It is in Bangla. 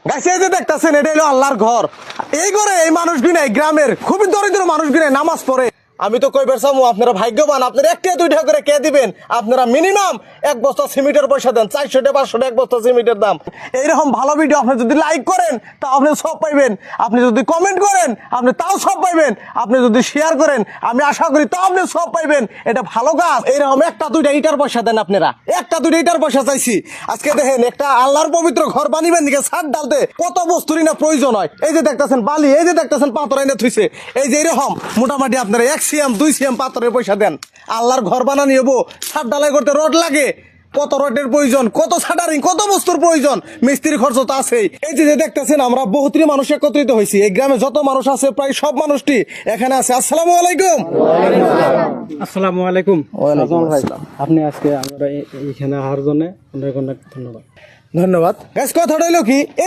গাইছে এই যে দেখতেছেন এটা হলো আল্লাহর ঘর। এই ঘরে এই মানুষগুলো এই গ্রামের খুবই দরিদ্র মানুষগুলো নামাজ পড়ে। আমি তো কইবার চামু আপনারা ভাগ্যবান, আপনারা 1 টাকা 2 টাকা করে কে দিবেন? আপনারা মিনিমাম 1 বস্তা সিমেন্টের পয়সা দেন, 400 টাকা 500 টাকা 1 বস্তা সিমেন্টের দাম। এইরকম ভালো ভিডিও আপনি যদি লাইক করেন তা আপনি সব পাইবেন, আপনি যদি কমেন্ট করেন আপনি তাও সব পাইবেন, আপনি যদি শেয়ার করেন আমি আশা করি তাও আপনি সব পাইবেন। এটা ভালো কাজ। এইরকম 1টা 2টা ইটার পয়সা দেন আপনারা, 1টা 2টা ইটার পয়সা চাইছি। আজকে দেখেন একটা আল্লাহর পবিত্র ঘর বানিবেন দিকে ছাদ ডালতে কত বস্তুরই না প্রয়োজন হয়। এই যে দেখতেছেন বালি, এই যে দেখতেছেন পাথর এনে থুইছে, এই যে এরকম মোটামুটি আপনারা 1 সিএম 2 সিএম পাথরের পয়সা দেন। আল্লাহর ঘর বানানি হবো, ছাদ ডালাই করতে রড লাগে, কত রডের প্রয়োজন, কত সাটারিং, কত বস্তুর প্রয়োজন, মিস্ত্রি খরচ তো আছেই। এই যে দেখতেছেন আমরা বহুতরি মানুষ একত্রিত হয়েছি। এই গ্রামে যত মানুষ আছে প্রায় সব মানুষটি এখানে আছে। আসসালামু আলাইকুম। আসসালামু আলাইকুম। আপনি আজকে আমরা এখানে আসার জন্য অনেক অনেক ধন্যবাদ। ধন্যবাদ। গাছ কথা হইলো কি, এই